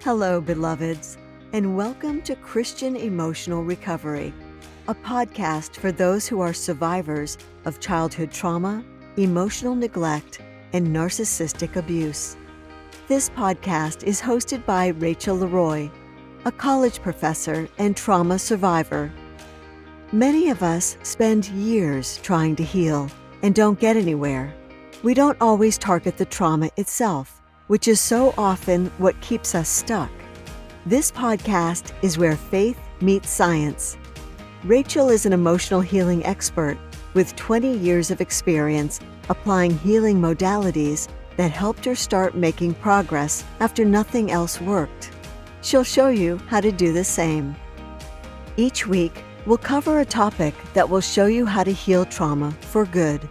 Hello, beloveds, and welcome to Christian Emotional Recovery, a podcast for those who are survivors of childhood trauma, emotional neglect, and narcissistic abuse. This podcast is hosted by Rachel Leroy, a college professor and trauma survivor. Many of us spend years trying to heal and don't get anywhere. We don't always target the trauma itself, which is so often what keeps us stuck. This podcast is where faith meets science. Rachel is an emotional healing expert with 20 years of experience applying healing modalities that helped her start making progress after nothing else worked. She'll show you how to do the same. Each week, we'll cover a topic that will show you how to heal trauma for good.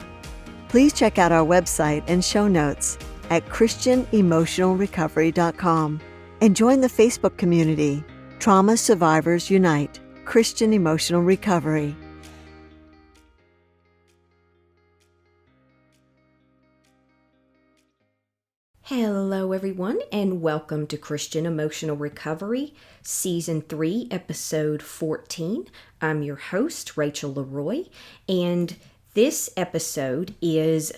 Please check out our website and show notes at ChristianEmotionalRecovery.com and join the Facebook community, Trauma Survivors Unite, Christian Emotional Recovery. Hello, everyone, and welcome to Christian Emotional Recovery, Season 3, Episode 14. I'm your host, Rachel Leroy, and this episode is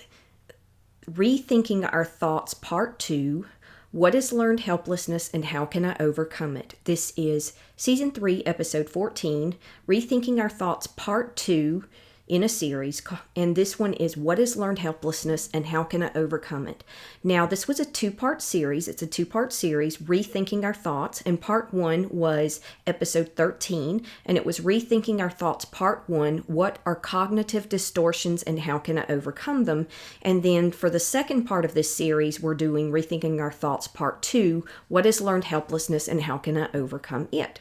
Rethinking Our Thoughts, Part 2, What is Learned Helplessness and How Can I Overcome It? This is Season 3, Episode 14, Rethinking Our Thoughts, Part 2, in a series, and this one is What is Learned Helplessness and How Can I Overcome It? Now, this was a two-part series. It's a two-part series, Rethinking Our Thoughts, and Part 1 was Episode 13, and it was Rethinking Our Thoughts, Part 1, What are Cognitive Distortions and How Can I Overcome Them? And then for the second part of this series, we're doing Rethinking Our Thoughts, Part 2, What is Learned Helplessness and How Can I Overcome It?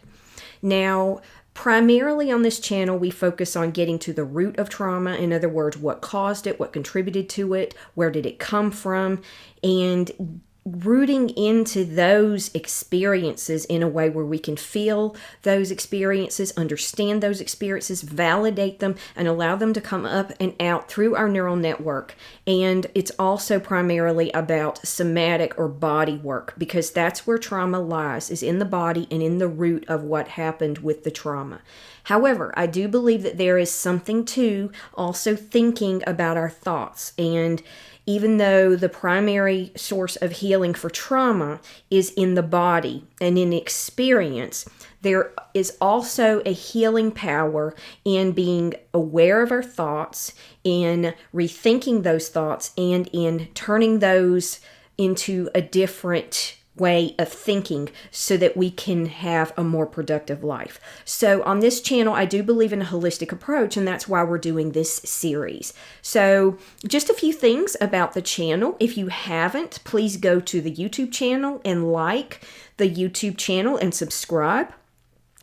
Now, primarily on this channel, we focus on getting to the root of trauma. In other words, what caused it, what contributed to it, where did it come from, and rooting into those experiences in a way where we can feel those experiences, understand those experiences, validate them, and allow them to come up and out through our neural network. And it's also primarily about somatic or body work, because that's where trauma lies, is in the body and in the root of what happened with the trauma. However, I do believe that there is something to also thinking about our thoughts. And even though the primary source of healing for trauma is in the body and in experience, there is also a healing power in being aware of our thoughts, in rethinking those thoughts, and in turning those into a different way of thinking so that we can have a more productive life. So on this channel, I do believe in a holistic approach, and that's why we're doing this series. So just a few things about the channel. If you haven't, please go to the YouTube channel and like the YouTube channel and subscribe,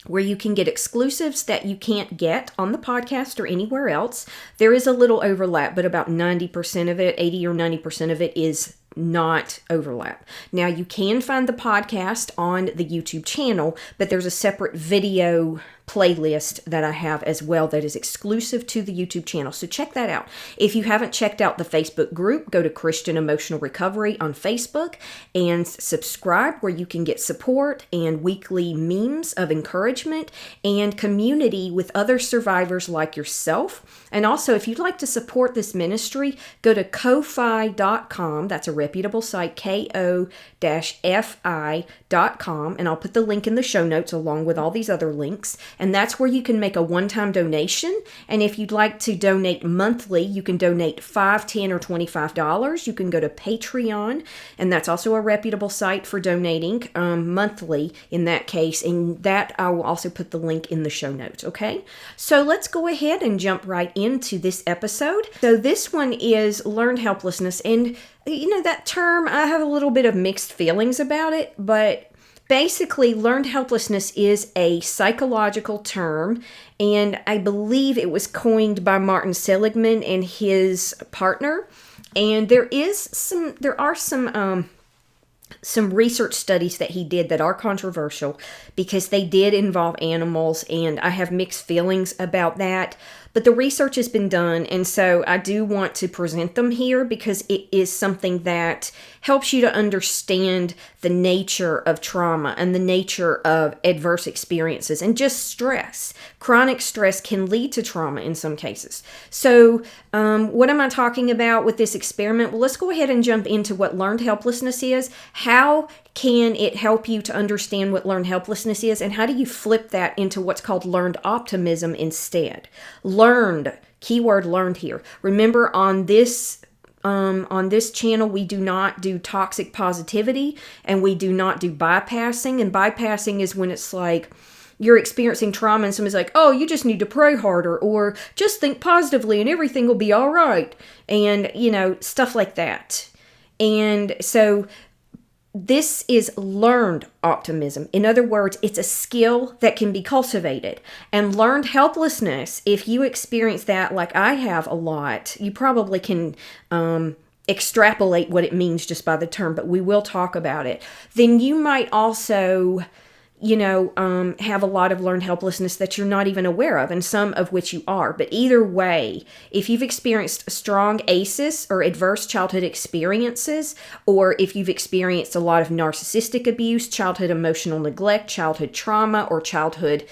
where you can get exclusives that you can't get on the podcast or anywhere else. There is a little overlap, but about 90% of it, 80 or 90% of it is not overlap. Now, you can find the podcast on the YouTube channel, but there's a separate video playlist that I have as well that is exclusive to the YouTube channel. So check that out. If you haven't checked out the Facebook group, go to Christian Emotional Recovery on Facebook and subscribe, where you can get support and weekly memes of encouragement and community with other survivors like yourself. And also, if you'd like to support this ministry, go to ko-fi.com. That's a reputable site, ko-fi.com, and I'll put the link in the show notes along with all these other links. And that's where you can make a one-time donation. And if you'd like to donate monthly, you can donate $5, $10, or $25. You can go to Patreon, and that's also a reputable site for donating monthly in that case. And that I will also put the link in the show notes, okay? So let's go ahead and jump right into this episode. So this one is learned helplessness. And, you know, that term, I have a little bit of mixed feelings about it, but basically, learned helplessness is a psychological term, and I believe it was coined by Martin Seligman and his partner. And there are some research studies that he did that are controversial because they did involve animals, and I have mixed feelings about that. but the research has been done, and so I do want to present them here because it is something that helps you to understand the nature of trauma and the nature of adverse experiences and just stress. Chronic stress can lead to trauma in some cases. So what am I talking about with this experiment? Well, let's go ahead and jump into what learned helplessness is. How can it help you to understand what learned helplessness is, and how do you flip that into what's called learned optimism instead? Learned, keyword learned here. Remember, on this channel, we do not do toxic positivity, and we do not do bypassing. And bypassing is when it's like you're experiencing trauma and somebody's like, oh, you just need to pray harder, or just think positively and everything will be all right. And, stuff like that. And so this is learned optimism. In other words, it's a skill that can be cultivated. And learned helplessness, if you experience that like I have a lot, you probably can extrapolate what it means just by the term, but we will talk about it. Then you might also have a lot of learned helplessness that you're not even aware of, and some of which you are. But either way, if you've experienced strong ACEs or adverse childhood experiences, or if you've experienced a lot of narcissistic abuse, childhood emotional neglect, childhood trauma, or childhood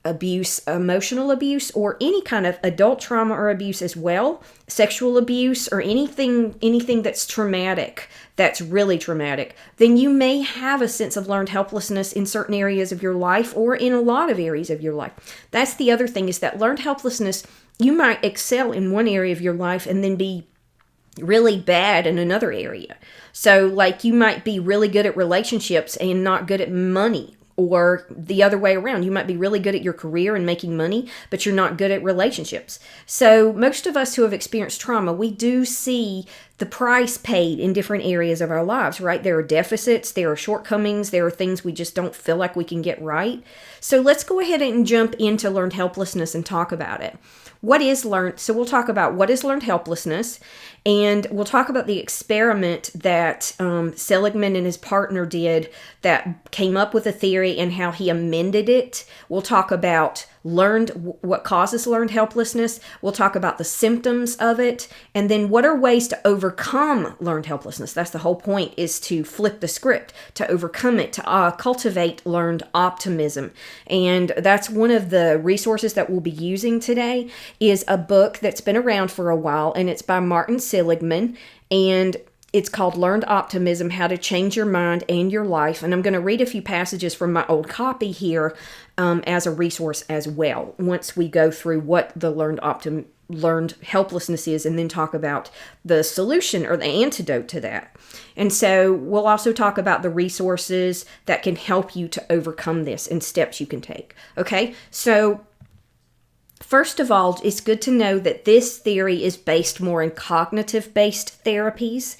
abuse, emotional abuse, or any kind of adult trauma or abuse as well, sexual abuse, or anything that's traumatic, that's really traumatic, then you may have a sense of learned helplessness in certain areas of your life or in a lot of areas of your life. That's the other thing, is that learned helplessness, you might excel in one area of your life and then be really bad in another area. So like you might be really good at relationships and not good at money. Or the other way around, you might be really good at your career and making money, but you're not good at relationships. So most of us who have experienced trauma, we do see the price paid in different areas of our lives, right? There are deficits, there are shortcomings, there are things we just don't feel like we can get right. So let's go ahead and jump into learned helplessness and talk about it. So we'll talk about what is learned helplessness, and we'll talk about the experiment that Seligman and his partner did that came up with a theory and how he amended it. We'll talk about what causes learned helplessness. We'll talk about the symptoms of it, and then what are ways to overcome learned helplessness. That's the whole point, is to flip the script, to overcome it, to cultivate learned optimism. And that's one of the resources that we'll be using today, is a book that's been around for a while, and it's by Martin Seligman, and it's called Learned Optimism, How to Change Your Mind and Your Life. And I'm going to read a few passages from my old copy here as a resource as well, once we go through what the learned helplessness is, and then talk about the solution or the antidote to that. And so we'll also talk about the resources that can help you to overcome this and steps you can take. Okay, so first of all, it's good to know that this theory is based more in cognitive-based therapies.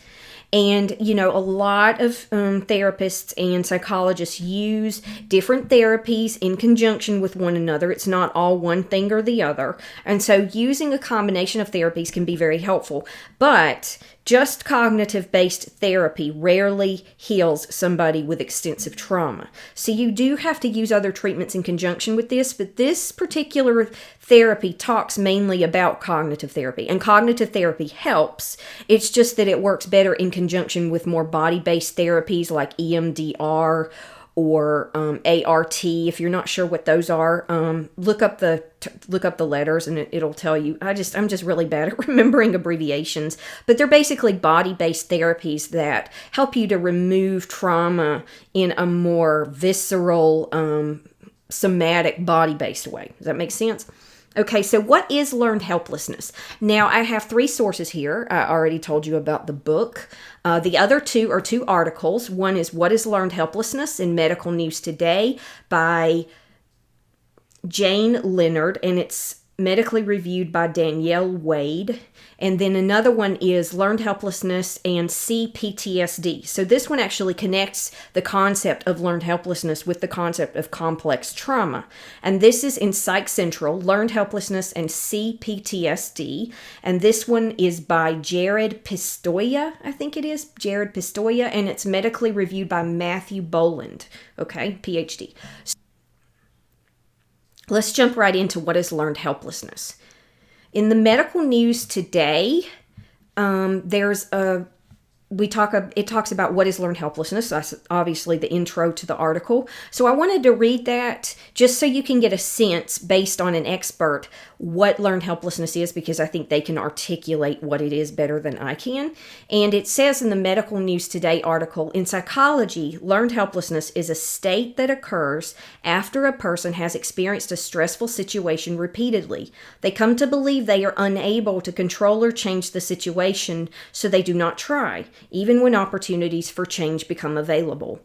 And, a lot of therapists and psychologists use different therapies in conjunction with one another. It's not all one thing or the other. And so using a combination of therapies can be very helpful. But just cognitive-based therapy rarely heals somebody with extensive trauma. So you do have to use other treatments in conjunction with this, but this particular therapy talks mainly about cognitive therapy, and cognitive therapy helps. It's just that it works better in conjunction with more body-based therapies like EMDR or ART. If you're not sure what those are, look up the letters and it'll tell you. I'm just really bad at remembering abbreviations, but they're basically body-based therapies that help you to remove trauma in a more visceral, somatic, body-based way. Does that make sense? Okay, so what is learned helplessness? Now, I have 3 sources here. I already told you about the book. The other 2 are 2 articles. One is What is Learned Helplessness in Medical News Today by Jane Leonard, and it's medically reviewed by Danielle Wade. And then another one is Learned Helplessness and CPTSD. So this one actually connects the concept of learned helplessness with the concept of complex trauma. And this is in Psych Central, Learned Helplessness and CPTSD. And this one is by Jared Pistoia, I think it is, Jared Pistoia, and it's medically reviewed by Matthew Boland, okay, PhD. Let's jump right into what is learned helplessness. In the medical news today, there's a it talks about what is learned helplessness. That's obviously the intro to the article. So I wanted to read that just so you can get a sense based on an expert what learned helplessness is, because I think they can articulate what it is better than I can. And it says in the Medical News Today article, in psychology, learned helplessness is a state that occurs after a person has experienced a stressful situation repeatedly. They come to believe they are unable to control or change the situation, so they do not try, even when opportunities for change become available.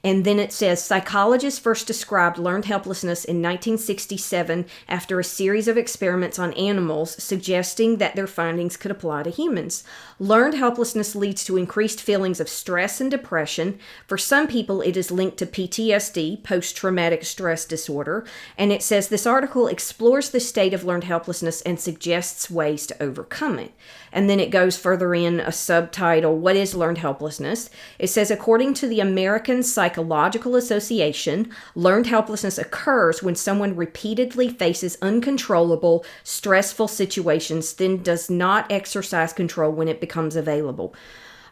And then it says, psychologists first described learned helplessness in 1967 after a series of experiments on animals, suggesting that their findings could apply to humans. Learned helplessness leads to increased feelings of stress and depression. For some people, it is linked to PTSD, post-traumatic stress disorder. And it says this article explores the state of learned helplessness and suggests ways to overcome it. And then it goes further in a subtitle, What is Learned Helplessness? It says, according to the American Psychological Association, learned helplessness occurs when someone repeatedly faces uncontrollable, stressful situations, then does not exercise control when it becomes available.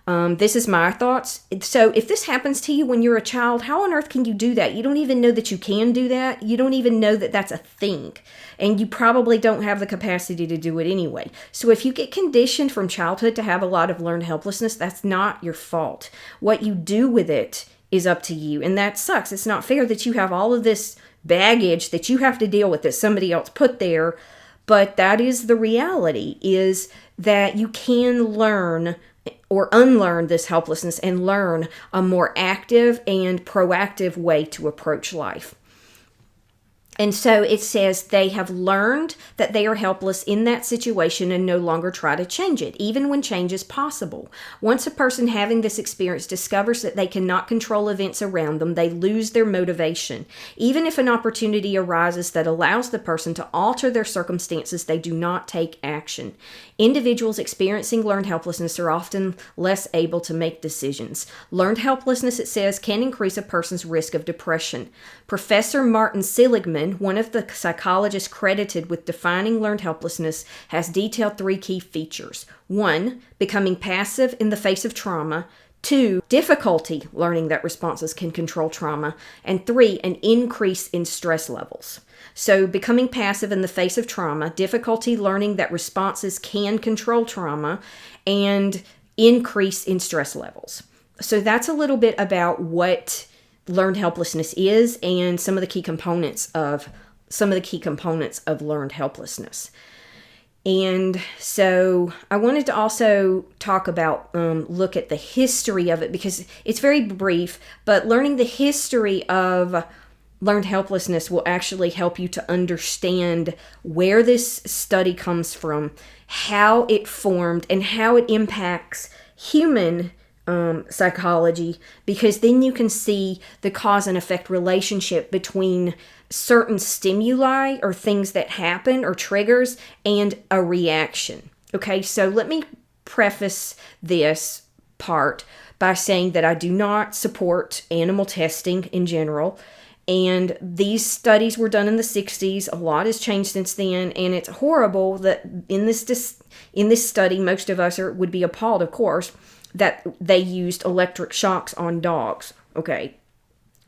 This is my thoughts. So if this happens to you when you're a child, how on earth can you do that? You don't even know that you can do that. You don't even know that that's a thing. And you probably don't have the capacity to do it anyway. So if you get conditioned from childhood to have a lot of learned helplessness, that's not your fault. What you do with it is up to you. And that sucks. It's not fair that you have all of this baggage that you have to deal with that somebody else put there. But that is the reality, is that you can learn or unlearn this helplessness and learn a more active and proactive way to approach life. And so it says they have learned that they are helpless in that situation and no longer try to change it, even when change is possible. Once a person having this experience discovers that they cannot control events around them, they lose their motivation. Even if an opportunity arises that allows the person to alter their circumstances, they do not take action. Individuals experiencing learned helplessness are often less able to make decisions. Learned helplessness, it says, can increase a person's risk of depression. Professor Martin Seligman, one of the psychologists credited with defining learned helplessness, has detailed 3 key features. 1, becoming passive in the face of trauma. 2, difficulty learning that responses can control trauma. And 3, an increase in stress levels. So becoming passive in the face of trauma, difficulty learning that responses can control trauma, and increase in stress levels. So that's a little bit about what learned helplessness is and some of the key components of learned helplessness. And so I wanted to also talk about, look at the history of it, because it's very brief, but learning the history of learned helplessness will actually help you to understand where this study comes from, how it formed, and how it impacts human psychology, because then you can see the cause and effect relationship between certain stimuli or things that happen or triggers and a reaction. Okay, so let me preface this part by saying that I do not support animal testing in general. And these studies were done in the 60s. A lot has changed since then, and it's horrible that in this study, most of us would be appalled, of course, that they used electric shocks on dogs. Okay,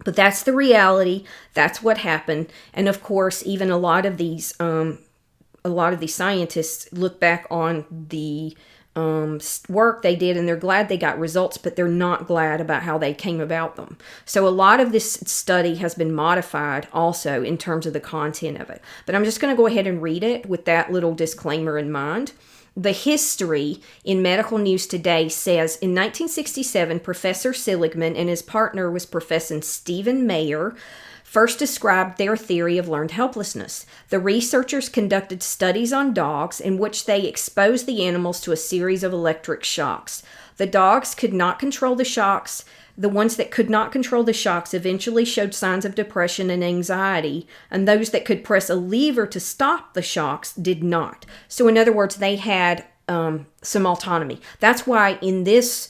but that's the reality. That's what happened, and of course, even a lot of these scientists look back on the work they did, and they're glad they got results, but they're not glad about how they came about them. So a lot of this study has been modified also in terms of the content of it. But I'm just going to go ahead and read it with that little disclaimer in mind. The history in Medical News Today says, in 1967, Professor Seligman and his partner was Professor Stephen Mayer first described their theory of learned helplessness. The researchers conducted studies on dogs in which they exposed the animals to a series of electric shocks. The dogs could not control the shocks. The ones that could not control the shocks eventually showed signs of depression and anxiety, and those that could press a lever to stop the shocks did not. So in other words, they had some autonomy. That's why in this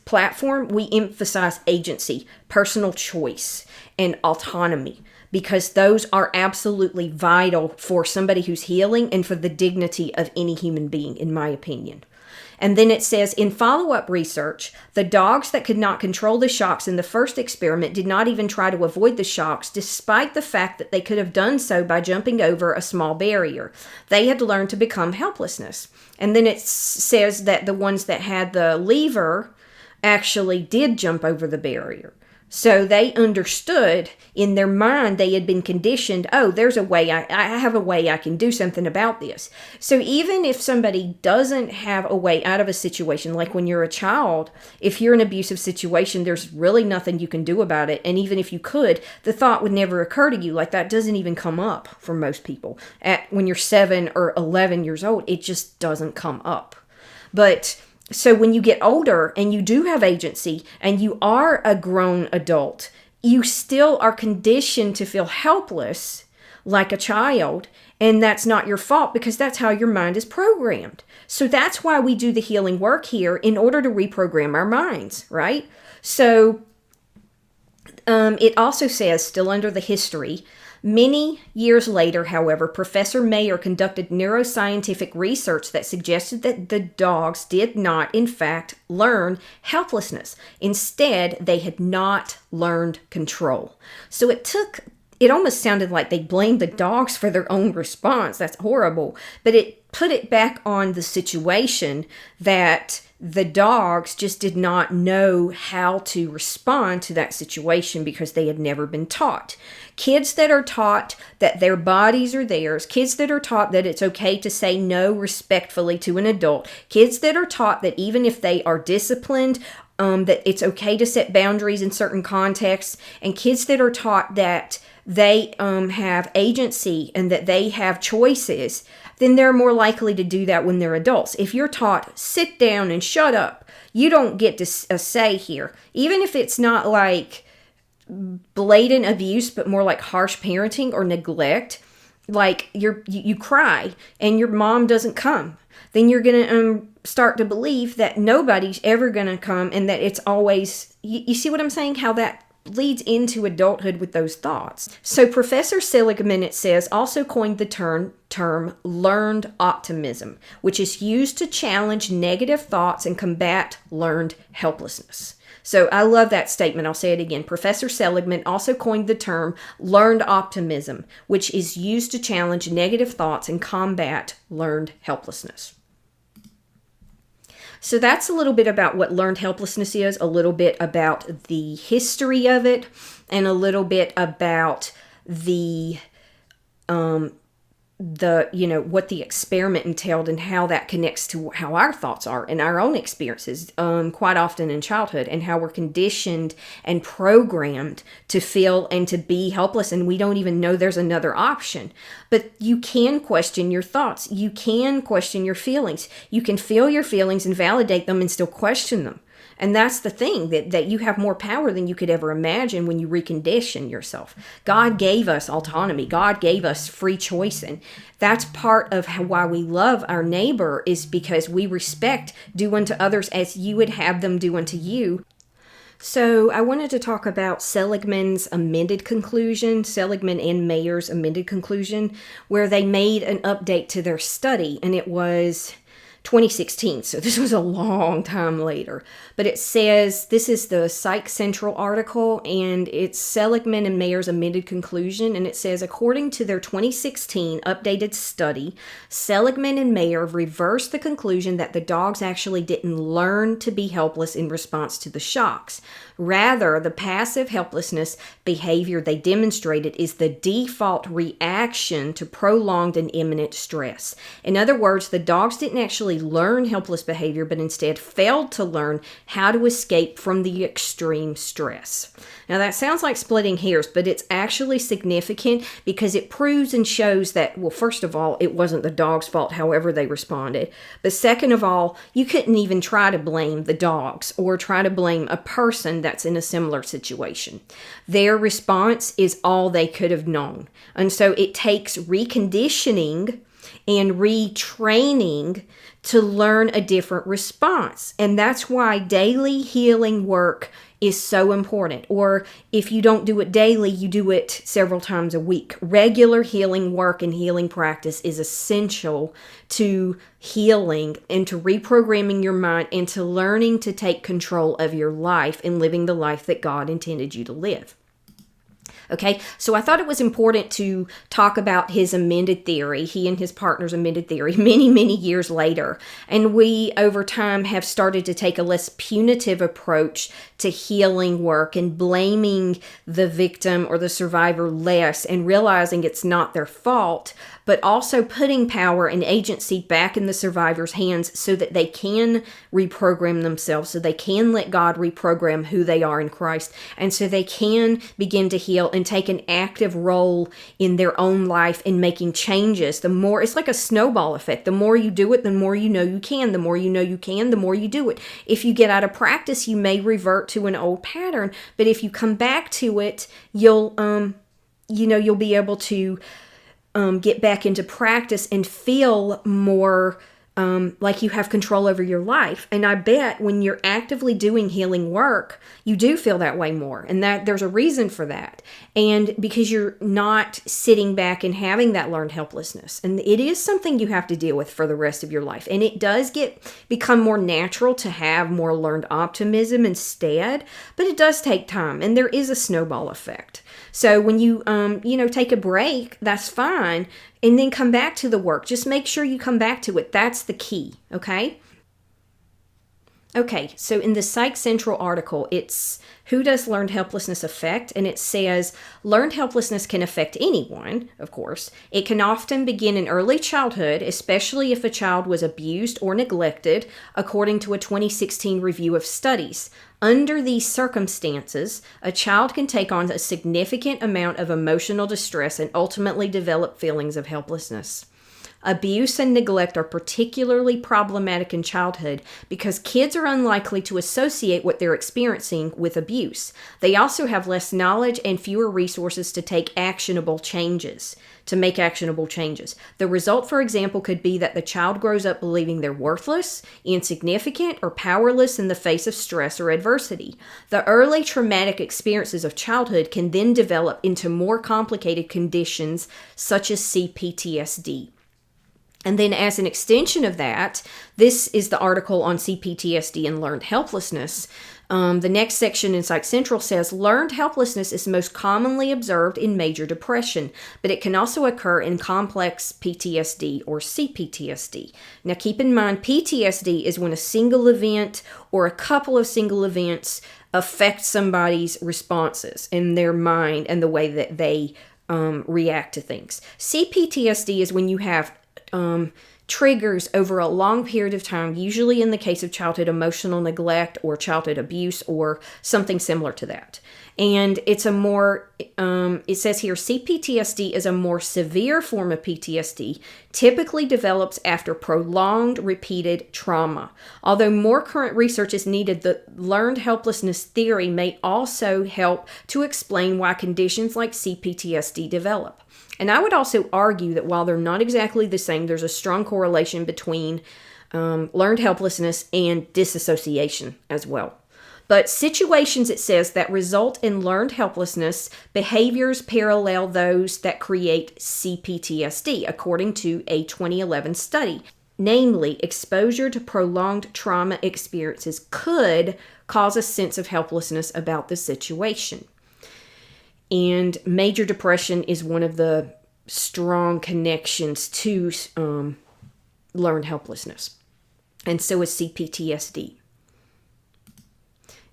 platform, we emphasize agency, personal choice, and autonomy, because those are absolutely vital for somebody who's healing and for the dignity of any human being, in my opinion. And then it says, in follow-up research, the dogs that could not control the shocks in the first experiment did not even try to avoid the shocks, despite the fact that they could have done so by jumping over a small barrier. They had learned to become helplessness. And then it says that the ones that had the lever actually did jump over the barrier. So they understood in their mind, they had been conditioned, oh, there's a way, I have a way I can do something about this. So even if somebody doesn't have a way out of a situation, like when you're a child, if you're in an abusive situation, there's really nothing you can do about it. And even if you could, the thought would never occur to you. Like that doesn't even come up for most people. When you're 7 or 11 years old, it just doesn't come up. But so when you get older and you do have agency and you are a grown adult, you still are conditioned to feel helpless like a child. And that's not your fault because that's how your mind is programmed. So that's why we do the healing work here in order to reprogram our minds, right? So it also says, still under the history, many years later, however, Professor Mayer conducted neuroscientific research that suggested that the dogs did not, in fact, learn helplessness. Instead, they had not learned control. So it almost sounded like they blamed the dogs for their own response. That's horrible. But it put it back on the situation that the dogs just did not know how to respond to that situation because they had never been taught. Kids that are taught that their bodies are theirs, kids that are taught that it's okay to say no respectfully to an adult, kids that are taught that even if they are disciplined, that it's okay to set boundaries in certain contexts, and kids that are taught that they have agency and that they have choices, then they're more likely to do that when they're adults. If you're taught, sit down and shut up, you don't get to say here. Even if it's not like blatant abuse, but more like harsh parenting or neglect, like you cry and your mom doesn't come, then you're going to start to believe that nobody's ever going to come and that it's always, you see what I'm saying? How that leads into adulthood with those thoughts. So Professor Seligman, it says, also coined the term learned optimism, which is used to challenge negative thoughts and combat learned helplessness. So I love that statement. I'll say it again. Professor Seligman also coined the term learned optimism, which is used to challenge negative thoughts and combat learned helplessness. So that's a little bit about what learned helplessness is, a little bit about the history of it, and a little bit about the what the experiment entailed and how that connects to how our thoughts are and our own experiences quite often in childhood, and how we're conditioned and programmed to feel and to be helpless, and we don't even know there's another option. But you can question your thoughts. You can question your feelings. You can feel your feelings and validate them and still question them. And that's the thing, that you have more power than you could ever imagine when you recondition yourself. God gave us autonomy. God gave us free choice. And that's part of why we love our neighbor, is because we respect do unto others as you would have them do unto you. So I wanted to talk about Seligman's amended conclusion, Seligman and Mayer's amended conclusion, where they made an update to their study, and it was 2016, so this was a long time later. But it says, this is the Psych Central article, and it's Seligman and Mayer's amended conclusion, and it says, according to their 2016 updated study, Seligman and Mayer reversed the conclusion that the dogs actually didn't learn to be helpless in response to the shocks. Rather, the passive helplessness behavior they demonstrated is the default reaction to prolonged and imminent stress. In other words, the dogs didn't actually learn helpless behavior, but instead failed to learn how to escape from the extreme stress. Now that sounds like splitting hairs, but it's actually significant because it proves and shows that, well, first of all, it wasn't the dog's fault however they responded. But second of all, you couldn't even try to blame the dogs or try to blame a person that's in a similar situation. Their response is all they could have known. And so it takes reconditioning and retraining to learn a different response. And that's why daily healing work is so important. Or if you don't do it daily, you do it several times a week. Regular healing work and healing practice is essential to healing and to reprogramming your mind and to learning to take control of your life and living the life that God intended you to live. Okay, so I thought it was important to talk about his amended theory, he and his partner's amended theory, many, many years later. And we, over time, have started to take a less punitive approach to healing work and blaming the victim or the survivor less and realizing it's not their fault, but also putting power and agency back in the survivor's hands so that they can reprogram themselves, so they can let God reprogram who they are in Christ, and so they can begin to heal and take an active role in their own life in making changes. The more, it's like a snowball effect. The more you do it, the more you know you can. The more you know you can, the more you do it. If you get out of practice, you may revert to an old pattern, but if you come back to it, you'll be able to get back into practice and feel more like you have control over your life. And I bet when you're actively doing healing work, you do feel that way more. And that there's a reason for that. And because you're not sitting back and having that learned helplessness. And it is something you have to deal with for the rest of your life. And it does become more natural to have more learned optimism instead, but it does take time. And there is a snowball effect. So when you, take a break, that's fine. And then come back to the work. Just make sure you come back to it. That's the key, okay? Okay, so in the Psych Central article, it's Who Does Learned Helplessness Affect? And it says, learned helplessness can affect anyone, of course. It can often begin in early childhood, especially if a child was abused or neglected, according to a 2016 review of studies. Under these circumstances, a child can take on a significant amount of emotional distress and ultimately develop feelings of helplessness. Abuse and neglect are particularly problematic in childhood because kids are unlikely to associate what they're experiencing with abuse. They also have less knowledge and fewer resources to make actionable changes. The result, for example, could be that the child grows up believing they're worthless, insignificant, or powerless in the face of stress or adversity. The early traumatic experiences of childhood can then develop into more complicated conditions such as CPTSD. And then as an extension of that, this is the article on CPTSD and learned helplessness. The next section in Psych Central says, learned helplessness is most commonly observed in major depression, but it can also occur in complex PTSD or CPTSD. Now keep in mind, PTSD is when a single event or a couple of single events affect somebody's responses in their mind and the way that they react to things. CPTSD is when you have triggers over a long period of time, usually in the case of childhood emotional neglect or childhood abuse or something similar to that. And it's a more, it says here, CPTSD is a more severe form of PTSD, typically develops after prolonged, repeated trauma. Although more current research is needed, the learned helplessness theory may also help to explain why conditions like CPTSD develop. And I would also argue that while they're not exactly the same, there's a strong correlation between learned helplessness and disassociation as well. But situations, it says, that result in learned helplessness, behaviors parallel those that create CPTSD, according to a 2011 study. Namely, exposure to prolonged trauma experiences could cause a sense of helplessness about the situation. And major depression is one of the strong connections to learned helplessness. And so is CPTSD.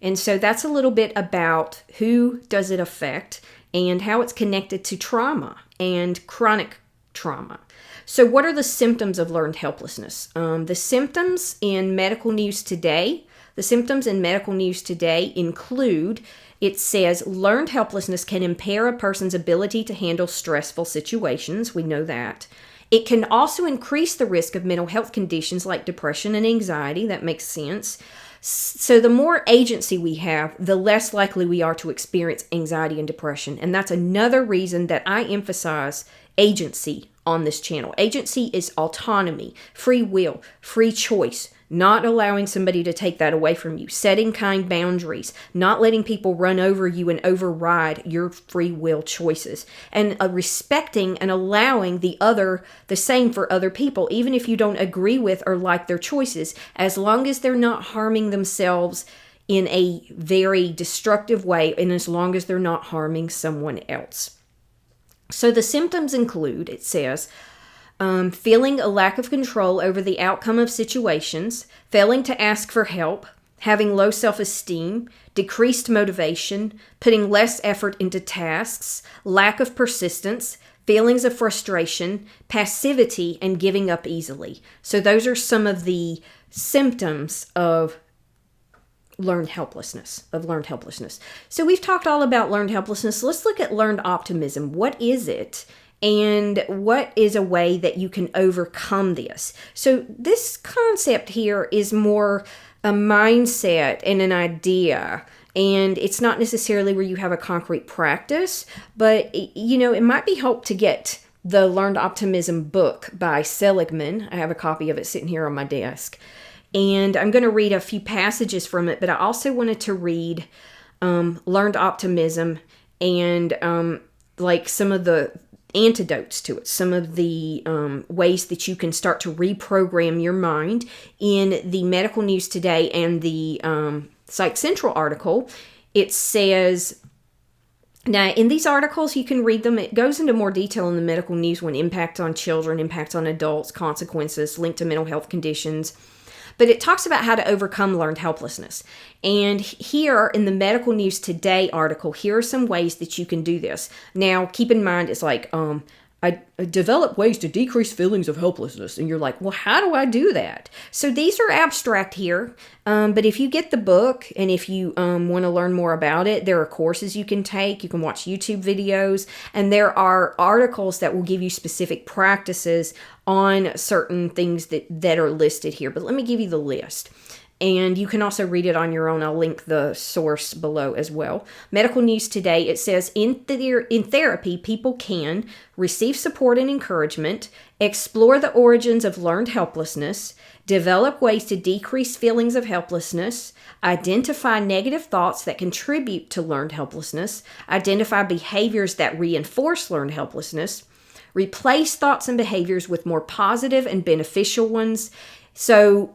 And so that's a little bit about who does it affect and how it's connected to trauma and chronic trauma. So what are the symptoms of learned helplessness? The symptoms in medical news today include, it says, learned helplessness can impair a person's ability to handle stressful situations. We know that. It can also increase the risk of mental health conditions like depression and anxiety. That makes sense. So the more agency we have, the less likely we are to experience anxiety and depression. And that's another reason that I emphasize agency on this channel. Agency is autonomy, free will, free choice, not allowing somebody to take that away from you, setting kind boundaries, not letting people run over you and override your free will choices, and respecting and allowing the same for other people, even if you don't agree with or like their choices, as long as they're not harming themselves in a very destructive way, and as long as they're not harming someone else. So the symptoms include, it says, feeling a lack of control over the outcome of situations, failing to ask for help, having low self-esteem, decreased motivation, putting less effort into tasks, lack of persistence, feelings of frustration, passivity, and giving up easily. So those are some of the symptoms of learned helplessness. So we've talked all about learned helplessness. Let's look at learned optimism. What is it? And what is a way that you can overcome this? So this concept here is more a mindset and an idea. And it's not necessarily where you have a concrete practice, but it might be helpful to get the Learned Optimism book by Seligman. I have a copy of it sitting here on my desk. And I'm going to read a few passages from it, but I also wanted to read Learned Optimism and like some of the antidotes to it, some of the ways that you can start to reprogram your mind. In the Medical News Today and the Psych Central article, it says, now in these articles, you can read them, it goes into more detail in the Medical News one, impacts on children, impacts on adults, consequences linked to mental health conditions. But it talks about how to overcome learned helplessness. And here in the Medical News Today article, here are some ways that you can do this. Now, keep in mind, it's like, I develop ways to decrease feelings of helplessness. And you're like, well, how do I do that? So these are abstract here. But if you get the book and if you want to learn more about it, there are courses you can take. You can watch YouTube videos. And there are articles that will give you specific practices on certain things that are listed here. But let me give you the list. And you can also read it on your own. I'll link the source below as well. Medical News Today, it says, in therapy, people can receive support and encouragement, explore the origins of learned helplessness, develop ways to decrease feelings of helplessness, identify negative thoughts that contribute to learned helplessness, identify behaviors that reinforce learned helplessness, replace thoughts and behaviors with more positive and beneficial ones. So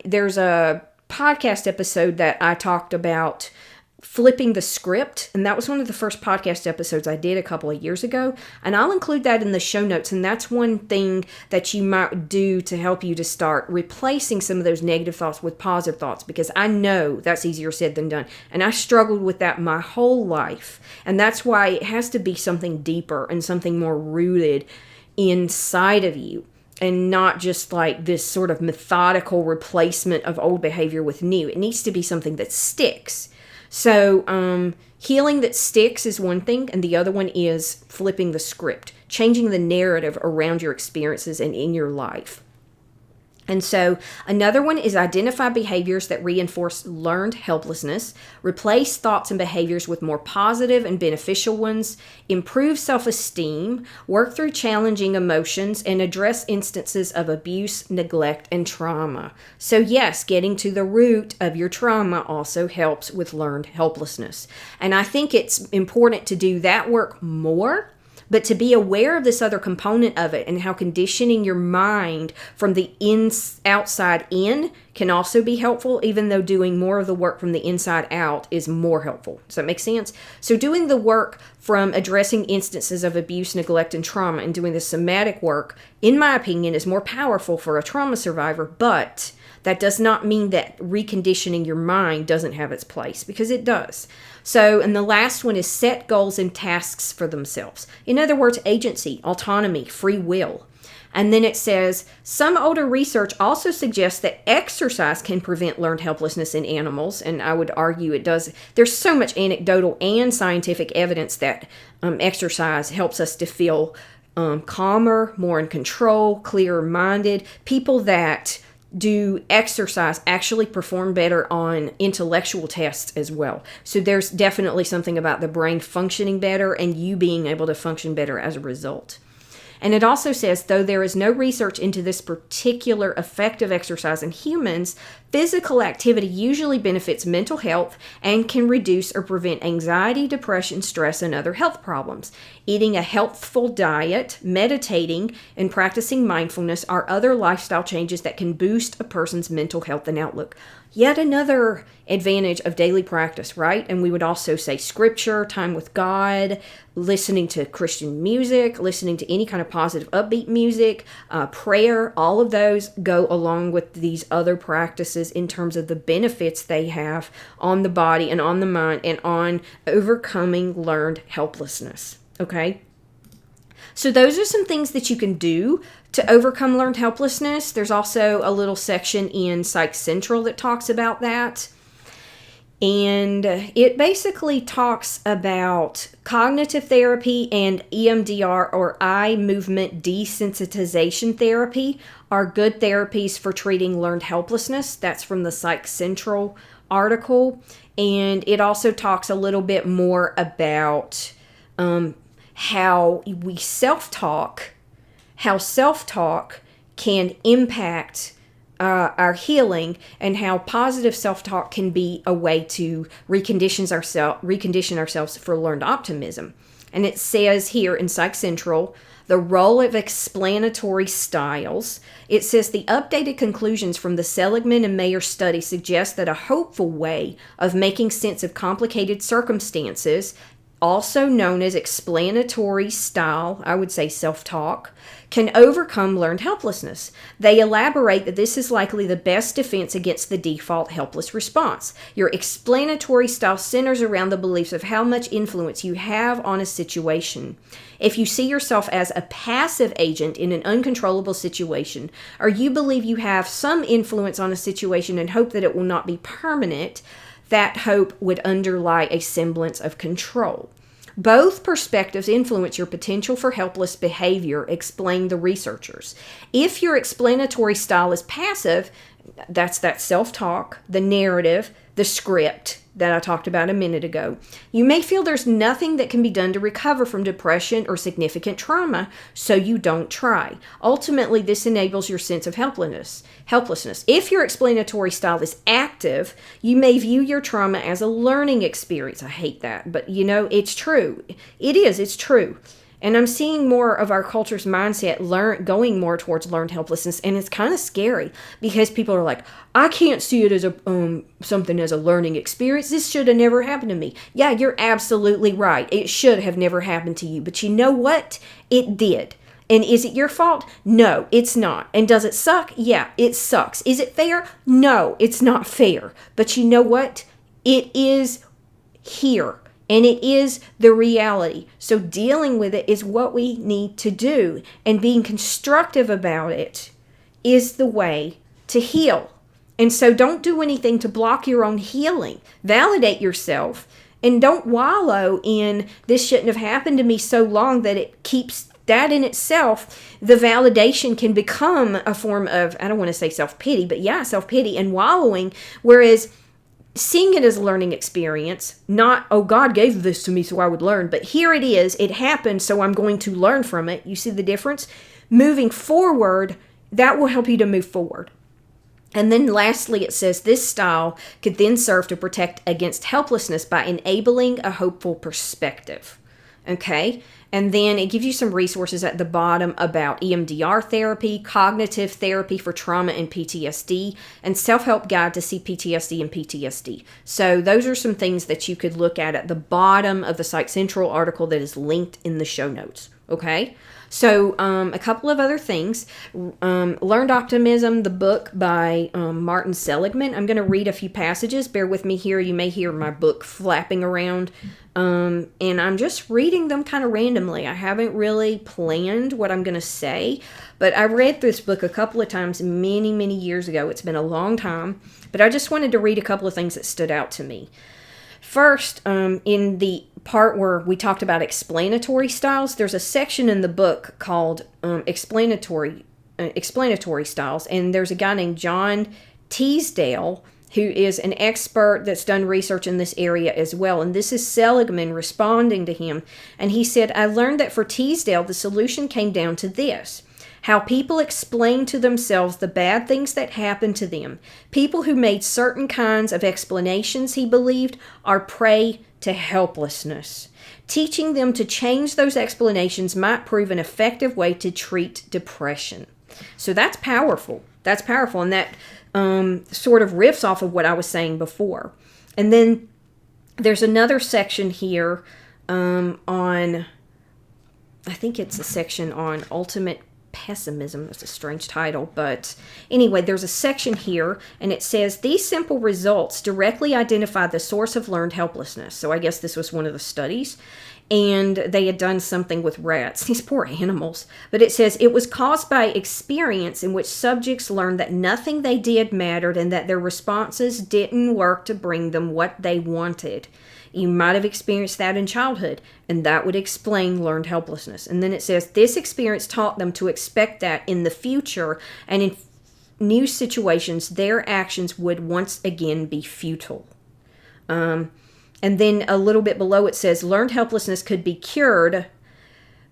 there's a podcast episode that I talked about flipping the script, and that was one of the first podcast episodes I did a couple of years ago, and I'll include that in the show notes, and that's one thing that you might do to help you to start replacing some of those negative thoughts with positive thoughts, because I know that's easier said than done, and I struggled with that my whole life, and that's why it has to be something deeper and something more rooted inside of you, and not just like this sort of methodical replacement of old behavior with new. It needs to be something that sticks. So healing that sticks is one thing, and the other one is flipping the script, changing the narrative around your experiences and in your life. And so another one is identify behaviors that reinforce learned helplessness, replace thoughts and behaviors with more positive and beneficial ones, improve self-esteem, work through challenging emotions, and address instances of abuse, neglect, and trauma. So yes, getting to the root of your trauma also helps with learned helplessness. And I think it's important to do that work more, but to be aware of this other component of it and how conditioning your mind from the outside in can also be helpful, even though doing more of the work from the inside out is more helpful. Does that make sense? So doing the work from addressing instances of abuse, neglect, and trauma and doing the somatic work, in my opinion, is more powerful for a trauma survivor, but that does not mean that reconditioning your mind doesn't have its place, because it does. So, and the last one is set goals and tasks for themselves. In other words, agency, autonomy, free will. And then it says, some older research also suggests that exercise can prevent learned helplessness in animals. And I would argue it does. There's so much anecdotal and scientific evidence that exercise helps us to feel calmer, more in control, clearer-minded. People that do exercise actually perform better on intellectual tests as well. So there's definitely something about the brain functioning better and you being able to function better as a result. And it also says, though there is no research into this particular effect of exercise in humans, physical activity usually benefits mental health and can reduce or prevent anxiety, depression, stress, and other health problems. Eating a healthful diet, meditating, and practicing mindfulness are other lifestyle changes that can boost a person's mental health and outlook. Yet another advantage of daily practice, right? And we would also say scripture, time with God, listening to Christian music, listening to any kind of positive upbeat music, prayer, all of those go along with these other practices in terms of the benefits they have on the body and on the mind and on overcoming learned helplessness, okay? So those are some things that you can do to overcome learned helplessness. There's also a little section in Psych Central that talks about that. And it basically talks about cognitive therapy and EMDR, or eye movement desensitization therapy, are good therapies for treating learned helplessness. That's from the Psych Central article. And it also talks a little bit more about how we self-talk, how self-talk can impact our healing, and how positive self-talk can be a way to recondition ourselves for learned optimism. And it says here in Psych Central, the role of explanatory styles. It says the updated conclusions from the Seligman and Mayer study suggest that a hopeful way of making sense of complicated circumstances, also known as explanatory style, I would say self-talk, can overcome learned helplessness. They elaborate that this is likely the best defense against the default helpless response. Your explanatory style centers around the beliefs of how much influence you have on a situation. If you see yourself as a passive agent in an uncontrollable situation, or you believe you have some influence on a situation and hope that it will not be permanent, that hope would underlie a semblance of control. Both perspectives influence your potential for helpless behavior, explain the researchers. If your explanatory style is passive, that's that self-talk, the narrative, the script that I talked about a minute ago, you may feel there's nothing that can be done to recover from depression or significant trauma, so you don't try. Ultimately, this enables your sense of helplessness. If your explanatory style is active, you may view your trauma as a learning experience. I hate that, but it's true. It's true. And I'm seeing more of our culture's mindset going more towards learned helplessness, and it's kind of scary because people are like, I can't see it as something as a learning experience. This should have never happened to me. Yeah, you're absolutely right. It should have never happened to you. But you know what? It did. And is it your fault? No, it's not. And does it suck? Yeah, it sucks. Is it fair? No, it's not fair. But you know what? It is here. And it is the reality. So dealing with it is what we need to do. And being constructive about it is the way to heal. And so don't do anything to block your own healing. Validate yourself. And don't wallow in, this shouldn't have happened to me so long, that it keeps that in itself. The validation can become a form of, I don't want to say self-pity, but yeah, self-pity and wallowing. Whereas seeing it as a learning experience, not, oh, God gave this to me so I would learn, but here it is, it happened, so I'm going to learn from it. You see the difference? Moving forward, that will help you to move forward. And then lastly, it says this style could then serve to protect against helplessness by enabling a hopeful perspective. Okay? And then it gives you some resources at the bottom about EMDR therapy, cognitive therapy for trauma and PTSD, and self-help guide to see PTSD and PTSD. So those are some things that you could look at the bottom of the Psych Central article that is linked in the show notes. Okay? So a couple of other things. Learned Optimism, the book by Martin Seligman. I'm going to read a few passages. Bear with me here. You may hear my book flapping around. And I'm just reading them kind of randomly. I haven't really planned what I'm going to say. But I read this book a couple of times many, many years ago. It's been a long time. But I just wanted to read a couple of things that stood out to me. First, in the part where we talked about explanatory styles, there's a section in the book called explanatory styles, and there's a guy named John Teasdale who is an expert that's done research in this area as well. And this is Seligman responding to him. And he said, I learned that for Teasdale, the solution came down to this: how people explain to themselves the bad things that happen to them. People who made certain kinds of explanations, he believed, are prey to helplessness. Teaching them to change those explanations might prove an effective way to treat depression. So that's powerful. That's powerful. And that sort of riffs off of what I was saying before. And then there's another section here on, I think it's a section on ultimate pessimism. That's a strange title, but anyway, there's a section here, and it says, these simple results directly identify the source of learned helplessness. So I guess this was one of the studies, and they had done something with rats, these poor animals. But it says, it was caused by experience in which subjects learned that nothing they did mattered and that their responses didn't work to bring them what they wanted. You might have experienced that in childhood, and that would explain learned helplessness. And then it says, this experience taught them to expect that in the future and in new situations, their actions would once again be futile. And then a little bit below it says, learned helplessness could be cured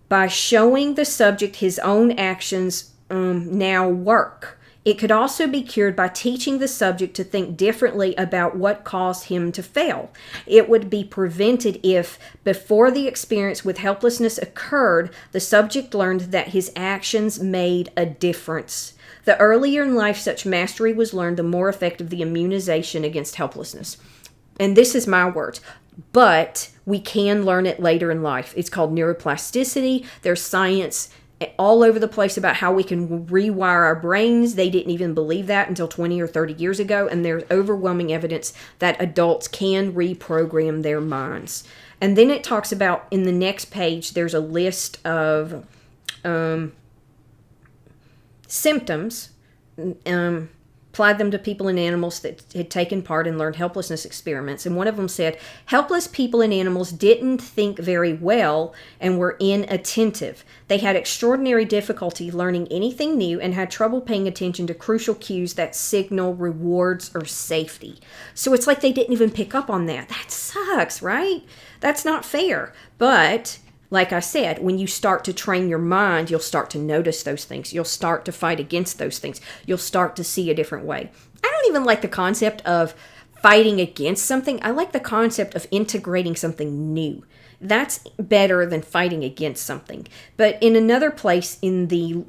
by showing the subject his own actions now work. It could also be cured by teaching the subject to think differently about what caused him to fail. It would be prevented if, before the experience with helplessness occurred, the subject learned that his actions made a difference. The earlier in life such mastery was learned, the more effective the immunization against helplessness. And this is my words, but we can learn it later in life. It's called neuroplasticity. There's science all over the place about how we can rewire our brains. They didn't even believe that until 20 or 30 years ago, and there's overwhelming evidence that adults can reprogram their minds. And then it talks about, in the next page, there's a list of symptoms, applied them to people and animals that had taken part in learned helplessness experiments. And one of them said, helpless people and animals didn't think very well and were inattentive. They had extraordinary difficulty learning anything new and had trouble paying attention to crucial cues that signal rewards or safety. So it's like they didn't even pick up on that. That sucks, right? That's not fair. But like I said, when you start to train your mind, you'll start to notice those things. You'll start to fight against those things. You'll start to see a different way. I don't even like the concept of fighting against something. I like the concept of integrating something new. That's better than fighting against something. But in another place in the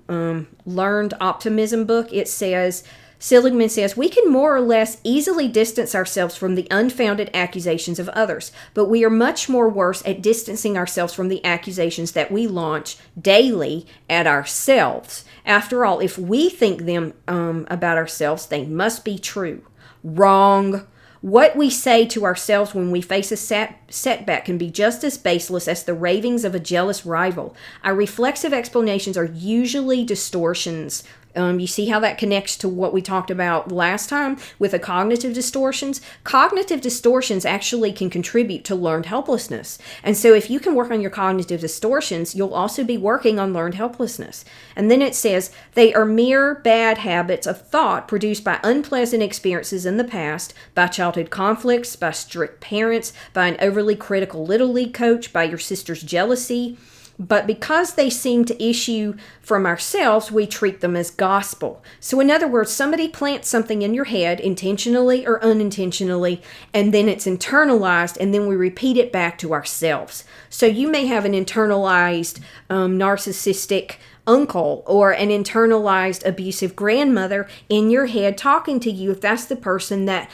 Learned Optimism book, it says, Seligman says, we can more or less easily distance ourselves from the unfounded accusations of others, but we are much more worse at distancing ourselves from the accusations that we launch daily at ourselves. After all, if we think them about ourselves, they must be true. Wrong. What we say to ourselves when we face a setback can be just as baseless as the ravings of a jealous rival. Our reflexive explanations are usually distortions. You see how that connects to what we talked about last time with the cognitive distortions? Cognitive distortions actually can contribute to learned helplessness. And so if you can work on your cognitive distortions, you'll also be working on learned helplessness. And then it says, they are mere bad habits of thought produced by unpleasant experiences in the past, by childhood conflicts, by strict parents, by an overly critical little league coach, by your sister's jealousy. But because they seem to issue from ourselves, we treat them as gospel. So in other words, somebody plants something in your head, intentionally or unintentionally, and then it's internalized, and then we repeat it back to ourselves. So you may have an internalized narcissistic uncle or an internalized abusive grandmother in your head talking to you if that's the person that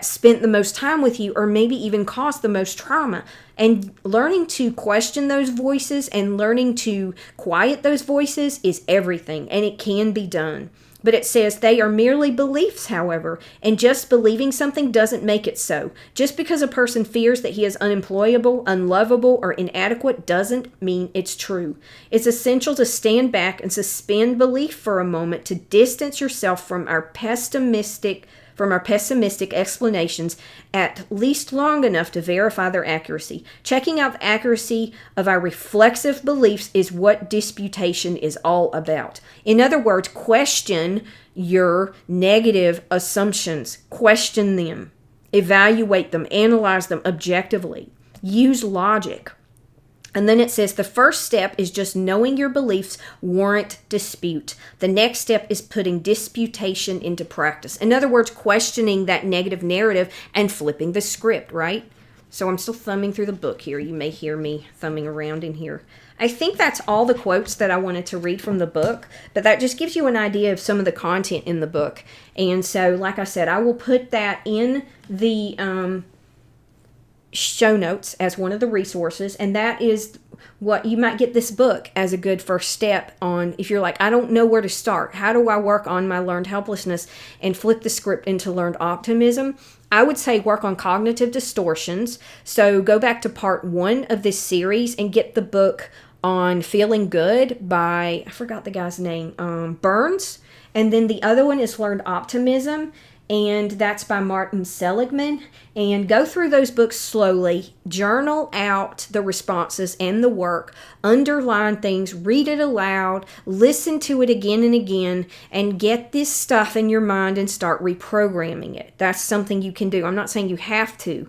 spent the most time with you or maybe even caused the most trauma. And learning to question those voices and learning to quiet those voices is everything, and it can be done. But it says they are merely beliefs, however, and just believing something doesn't make it so. Just because a person fears that he is unemployable, unlovable, or inadequate doesn't mean it's true. It's essential to stand back and suspend belief for a moment to distance yourself from our pessimistic from our pessimistic explanations at least long enough to verify their accuracy. Checking out the accuracy of our reflexive beliefs is what disputation is all about. In other words, question your negative assumptions. Question them. Evaluate them. Analyze them objectively. Use logic. And then it says the first step is just knowing your beliefs warrant dispute. The next step is putting disputation into practice. In other words, questioning that negative narrative and flipping the script, right? So I'm still thumbing through the book here. You may hear me thumbing around in here. I think that's all the quotes that I wanted to read from the book, but that just gives you an idea of some of the content in the book. And so, like I said, I will put that in the show notes as one of the resources, and that is what you might get this book as a good first step on if you're like, I don't know where to start. How do I work on my learned helplessness and flip the script into learned optimism? I would say work on cognitive distortions. So go back to part 1 of this series and get the book on Feeling Good by, I forgot the guy's name, Burns. And then the other one is Learned Optimism, and that's by Martin Seligman. And go through those books slowly, journal out the responses and the work, underline things, read it aloud, listen to it again and again, and get this stuff in your mind and start reprogramming it. That's something you can do. I'm not saying you have to,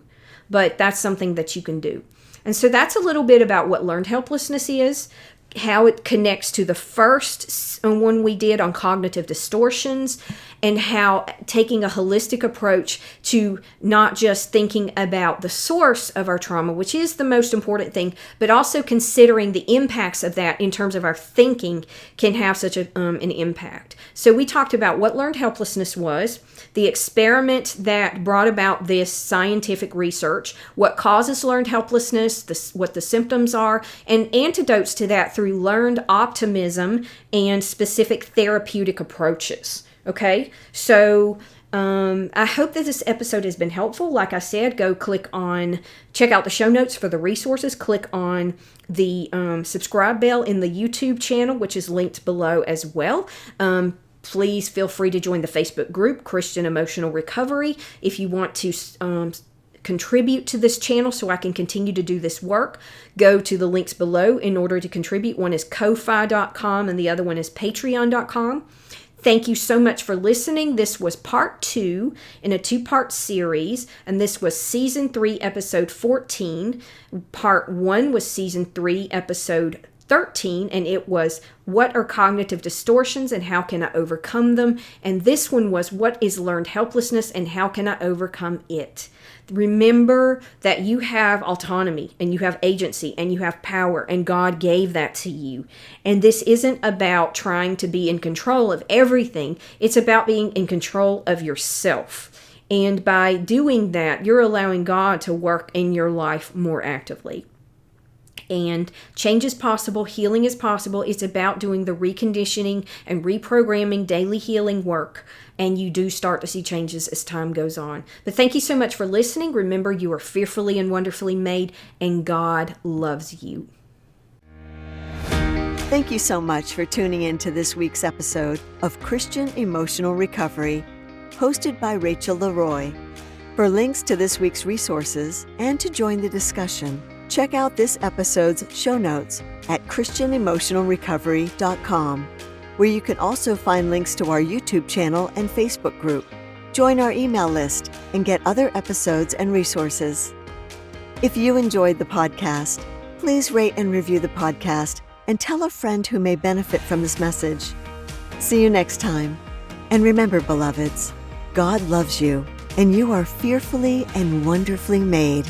but that's something that you can do. And so that's a little bit about what learned helplessness is, how it connects to the first one we did on cognitive distortions, and how taking a holistic approach to not just thinking about the source of our trauma, which is the most important thing, but also considering the impacts of that in terms of our thinking can have such an impact. So we talked about what learned helplessness was, the experiment that brought about this scientific research, what causes learned helplessness, what the symptoms are, and antidotes to that through learned optimism and specific therapeutic approaches. Okay, so I hope that this episode has been helpful. Like I said, go check out the show notes for the resources. Click on the subscribe bell in the YouTube channel, which is linked below as well. Please feel free to join the Facebook group, Christian Emotional Recovery, if you want to contribute to this channel so I can continue to do this work. Go to the links below in order to contribute. One is ko-fi.com and the other one is patreon.com. Thank you so much for listening. This was part 2 in a 2-part series, and this was season 3, episode 14. Part 1 was season 3, episode 13, and it was what are cognitive distortions and how can I overcome them? And this one was what is learned helplessness and how can I overcome it? Remember that you have autonomy and you have agency and you have power, and God gave that to you. And this isn't about trying to be in control of everything. It's about being in control of yourself. And by doing that, you're allowing God to work in your life more actively. And change is possible, healing is possible. It's about doing the reconditioning and reprogramming daily healing work. And you do start to see changes as time goes on. But thank you so much for listening. Remember, you are fearfully and wonderfully made, and God loves you. Thank you so much for tuning in to this week's episode of Christian Emotional Recovery, hosted by Rachel Leroy. For links to this week's resources and to join the discussion, check out this episode's show notes at christianemotionalrecovery.com, where you can also find links to our YouTube channel and Facebook group. Join our email list and get other episodes and resources. If you enjoyed the podcast, please rate and review the podcast and tell a friend who may benefit from this message. See you next time. And remember, beloveds, God loves you, and you are fearfully and wonderfully made.